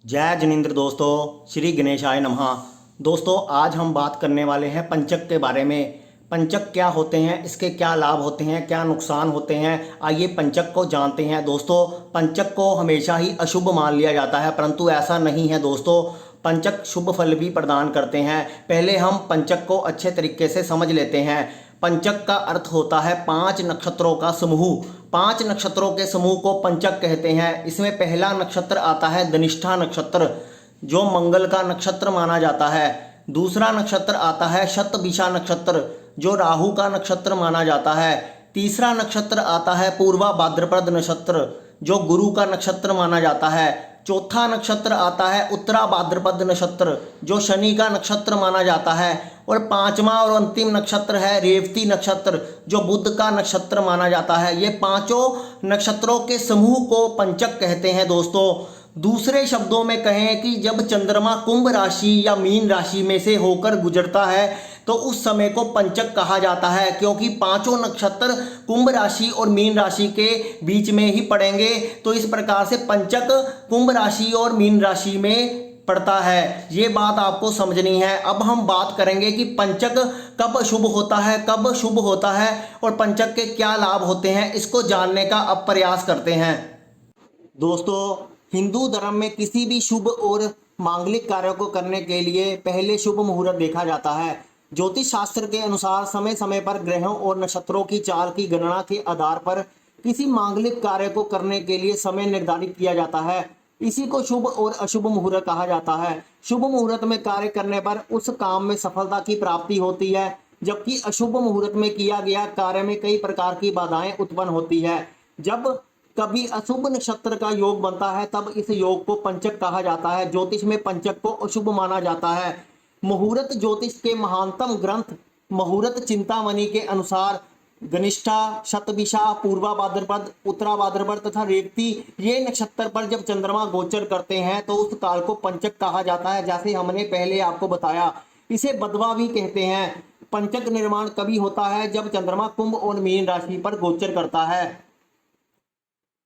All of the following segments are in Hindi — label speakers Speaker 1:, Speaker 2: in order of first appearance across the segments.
Speaker 1: जय जिनेंद्र दोस्तों। श्री गणेशाय नमः। दोस्तों आज हम बात करने वाले हैं पंचक के बारे में। पंचक क्या होते हैं, इसके क्या लाभ होते हैं, क्या नुकसान होते हैं, आइए पंचक को जानते हैं। दोस्तों पंचक को हमेशा ही अशुभ मान लिया जाता है, परंतु ऐसा नहीं है दोस्तों। पंचक शुभ फल भी प्रदान करते हैं। पहले हम पंचक को अच्छे तरीके से समझ लेते हैं। पंचक का अर्थ होता है 5 नक्षत्रों का समूह। 5 नक्षत्रों के समूह को पंचक कहते हैं। इसमें पहला नक्षत्र आता है धनिष्ठा नक्षत्र, जो मंगल का नक्षत्र माना जाता है। दूसरा नक्षत्र आता है शतभिषा नक्षत्र, जो राहु का नक्षत्र माना जाता है। तीसरा नक्षत्र आता है पूर्वा भाद्रपद नक्षत्र, जो गुरु का नक्षत्र माना जाता है। चौथा नक्षत्र आता है उत्तरा भाद्रपद नक्षत्र, जो शनि का नक्षत्र माना जाता है। और पांचवा और अंतिम नक्षत्र है रेवती नक्षत्र, जो बुध का नक्षत्र माना जाता है। ये पांचों नक्षत्रों के समूह को पंचक कहते हैं दोस्तों। दूसरे शब्दों में कहें कि जब चंद्रमा कुंभ राशि या मीन राशि में से होकर गुजरता है तो उस समय को पंचक कहा जाता है, क्योंकि पांचों नक्षत्र कुंभ राशि और मीन राशि के बीच में ही पड़ेंगे। तो इस प्रकार से पंचक कुंभ राशि और मीन राशि में पड़ता है। ये बात आपको समझनी है। अब हम बात करेंगे कि पंचक कब शुभ होता है, कब शुभ होता है और पंचक के क्या लाभ होते हैं, इसको जानने का अब प्रयास करते हैं। दोस्तों हिंदू धर्म में किसी भी शुभ और मांगलिक कार्यों को करने के लिए पहले शुभ मुहूर्त देखा जाता है। ज्योतिष शास्त्र के अनुसार समय समय पर ग्रहों और नक्षत्रों की चाल की गणना के आधार पर किसी मांगलिक कार्य को करने के लिए समय निर्धारित किया जाता है। इसी को शुभ और अशुभ मुहूर्त कहा जाता है। शुभ मुहूर्त में कार्य करने पर उस काम में सफलता की प्राप्ति होती है, जबकि अशुभ मुहूर्त में किया गया कार्य में कई प्रकार की बाधाएं उत्पन्न होती है। जब कभी अशुभ नक्षत्र का योग बनता है तब इस योग को पंचक कहा जाता है। ज्योतिष में पंचक को अशुभ माना जाता है। मुहूर्त ज्योतिष के महानतम ग्रंथ मुहूर्त चिंतामणि के अनुसार घनिष्ठा, शतभिषा, पूर्वा भाद्रपद, उत्तरा भाद्रपद तथा रेवती ये नक्षत्र पर जब चंद्रमा गोचर करते हैं तो उस काल को पंचक कहा जाता है। जैसे हमने पहले आपको बताया, इसे बदवा भी कहते हैं। पंचक निर्माण कभी होता है जब चंद्रमा कुंभ और मीन राशि पर गोचर करता है।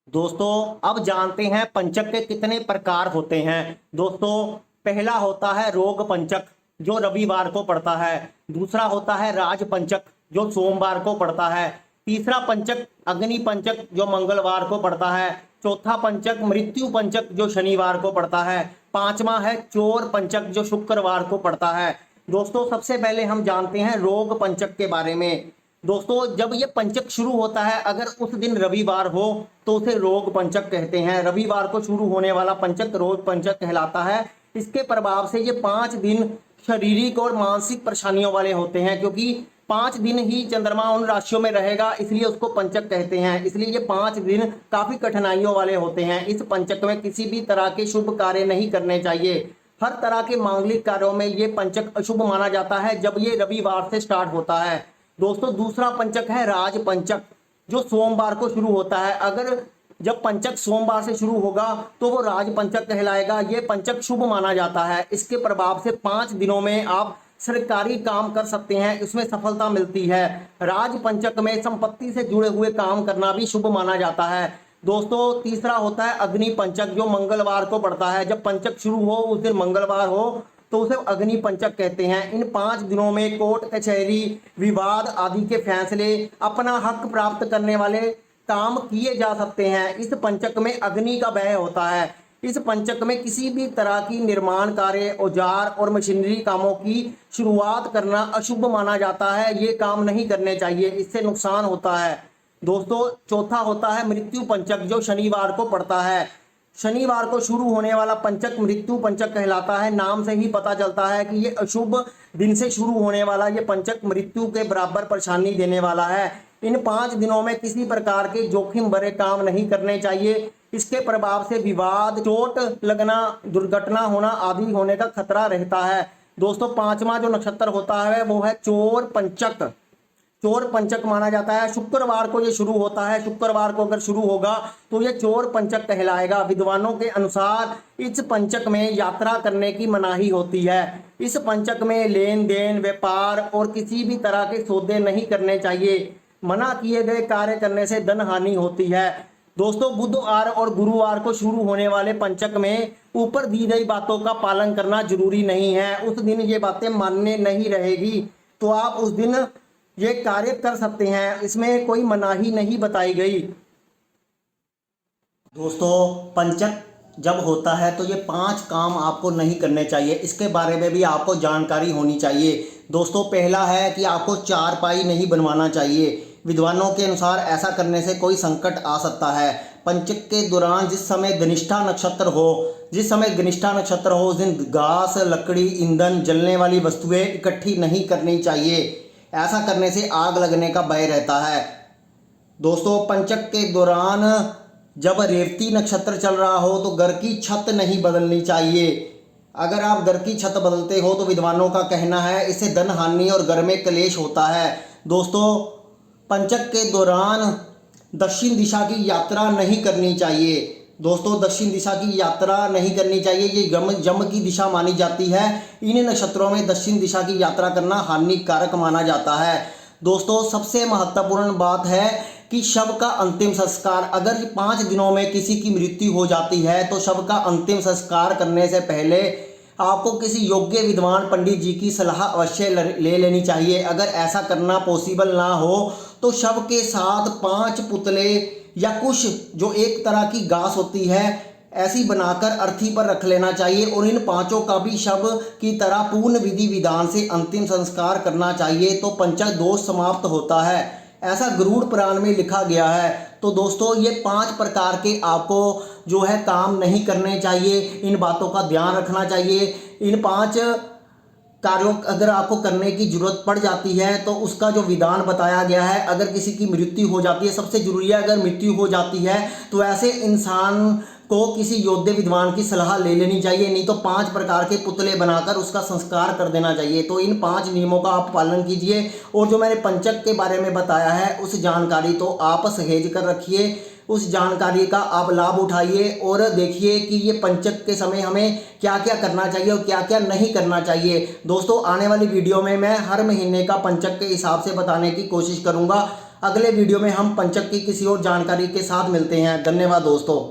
Speaker 1: दोस्तों अब जानते हैं पंचक के कितने प्रकार होते हैं। दोस्तों पहला होता है रोग पंचक, जो रविवार को पड़ता है। दूसरा होता है राज पंचक, जो सोमवार को पड़ता है। तीसरा पंचक अग्नि पंचक, जो मंगलवार को पड़ता है। चौथा पंचक मृत्यु पंचक, जो शनिवार को पड़ता है। पांचवा है चोर पंचक, जो शुक्रवार को पड़ता है। दोस्तों सबसे पहले हम जानते हैं रोग पंचक के बारे में। दोस्तों जब ये पंचक शुरू होता है, अगर उस दिन रविवार हो तो उसे रोग पंचक कहते हैं। रविवार को शुरू होने वाला पंचक रोग पंचक कहलाता है। इसके प्रभाव से ये 5 दिन शारीरिक और मानसिक परेशानियों वाले होते हैं, क्योंकि 5 दिन ही चंद्रमा उन राशियों में रहेगा, इसलिए उसको पंचक कहते हैं। इसलिए ये 5 दिन काफी कठिनाइयों वाले होते हैं। इस पंचक में किसी भी तरह के शुभ कार्य नहीं करने चाहिए। हर तरह के मांगलिक कार्यों में ये पंचक अशुभ माना जाता है जब ये रविवार से स्टार्ट होता है। दोस्तों दूसरा पंचक है राज पंचक, जो सोमवार को शुरू होता है। अगर जब पंचक सोमवार से शुरू होगा तो वो राज पंचक कहलाएगा। ये पंचक शुभ माना जाता है। इसके प्रभाव से 5 दिनों में आप सरकारी काम कर सकते हैं, इसमें सफलता मिलती है। राज पंचक में संपत्ति से जुड़े हुए काम करना भी शुभ माना जाता है। दोस्तों तीसरा होता है अग्नि पंचक, जो मंगलवार को पड़ता है। जब पंचक शुरू हो उस दिन मंगलवार हो तो उसे अग्नि पंचक कहते हैं। इन 5 दिनों में कोर्ट कचहरी, विवाद आदि के फैसले, अपना हक प्राप्त करने वाले काम किए जा सकते हैं। इस पंचक में अग्नि का व्यय होता है। इस पंचक में किसी भी तरह की निर्माण कार्य, औजार और मशीनरी कामों की शुरुआत करना अशुभ माना जाता है। ये काम नहीं करने चाहिए, इससे नुकसान होता है। दोस्तों चौथा होता है मृत्यु पंचक, जो शनिवार को पड़ता है। शनिवार को शुरू होने वाला पंचक मृत्यु पंचक कहलाता है। नाम से ही पता चलता है कि ये अशुभ दिन से शुरू होने वाला ये पंचक मृत्यु के बराबर परेशानी देने वाला है। इन 5 दिनों में किसी प्रकार के जोखिम भरे काम नहीं करने चाहिए। इसके प्रभाव से विवाद, चोट लगना, दुर्घटना होना आदि होने का खतरा रहता है। दोस्तों पांचवा जो नक्षत्र होता है वो है चोर पंचक। चोर पंचक माना जाता है। शुक्रवार को ये शुरू होता है। शुक्रवार को अगर शुरू होगा तो ये चोर पंचक कहलाएगा। विद्वानों के अनुसार इस पंचक में यात्रा करने की मनाही होती है। इस पंचक में लेन देन, व्यापार और किसी भी तरह के सौदे नहीं करने चाहिए। मना किए गए कार्य करने से धन हानि होती है। दोस्तों बुधवार और गुरुवार को शुरू होने वाले पंचक में ऊपर दी गई बातों का पालन करना जरूरी नहीं है। उस दिन ये बातें मान्य नहीं रहेगी, तो आप उस दिन ये कार्य कर सकते हैं, इसमें कोई मनाही नहीं बताई गई। दोस्तों पंचक जब होता है तो ये 5 काम आपको नहीं करने चाहिए, इसके बारे में भी आपको जानकारी होनी चाहिए। दोस्तों पहला है कि आपको चारपाई नहीं बनवाना चाहिए। विद्वानों के अनुसार ऐसा करने से कोई संकट आ सकता है। पंचक के दौरान जिस समय घनिष्ठा नक्षत्र हो उस दिन घास, लकड़ी, ईंधन, जलने वाली वस्तुएं इकट्ठी नहीं करनी चाहिए। ऐसा करने से आग लगने का भय रहता है। दोस्तों पंचक के दौरान जब रेवती नक्षत्र चल रहा हो तो घर की छत नहीं बदलनी चाहिए। अगर आप घर की छत बदलते हो तो विद्वानों का कहना है इससे धन हानि और घर में क्लेश होता है। दोस्तों पंचक के दौरान दक्षिण दिशा की यात्रा नहीं करनी चाहिए। दोस्तों दक्षिण दिशा की यात्रा नहीं करनी चाहिए, ये यम की दिशा मानी जाती है। इन नक्षत्रों में दक्षिण दिशा की यात्रा करना हानिकारक माना जाता है। दोस्तों सबसे महत्वपूर्ण बात है कि शव का अंतिम संस्कार, अगर 5 दिनों में किसी की मृत्यु हो जाती है तो शव का अंतिम संस्कार करने से पहले आपको किसी योग्य विद्वान पंडित जी की सलाह अवश्य ले लेनी चाहिए। अगर ऐसा करना पॉसिबल ना हो तो शव के साथ 5 पुतले या कुछ जो एक तरह की घास होती है ऐसी बनाकर अर्थी पर रख लेना चाहिए और इन 5 का भी शव की तरह पूर्ण विधि विधान से अंतिम संस्कार करना चाहिए, तो पंचक दोष समाप्त होता है। ऐसा गरुड़ पुराण में लिखा गया है। तो दोस्तों ये 5 प्रकार के आपको जो है काम नहीं करने चाहिए, इन बातों का ध्यान रखना चाहिए। इन 5 कार्यों अगर आपको करने की जरूरत पड़ जाती है तो उसका जो विधान बताया गया है, अगर किसी की मृत्यु हो जाती है, सबसे जरूरी है अगर मृत्यु हो जाती है तो ऐसे इंसान को किसी योग्य विद्वान की सलाह ले लेनी चाहिए, नहीं तो 5 प्रकार के पुतले बनाकर उसका संस्कार कर देना चाहिए। तो इन 5 नियमों का आप पालन कीजिए और जो मैंने पंचक के बारे में बताया है उस जानकारी तो आप सहेज कर रखिए, उस जानकारी का आप लाभ उठाइए और देखिए कि ये पंचक के समय हमें क्या क्या करना चाहिए और क्या क्या नहीं करना चाहिए। दोस्तों आने वाली वीडियो में मैं हर महीने का पंचक के हिसाब से बताने की कोशिश करूंगा। अगले वीडियो में हम पंचक की किसी और जानकारी के साथ मिलते हैं। धन्यवाद दोस्तों।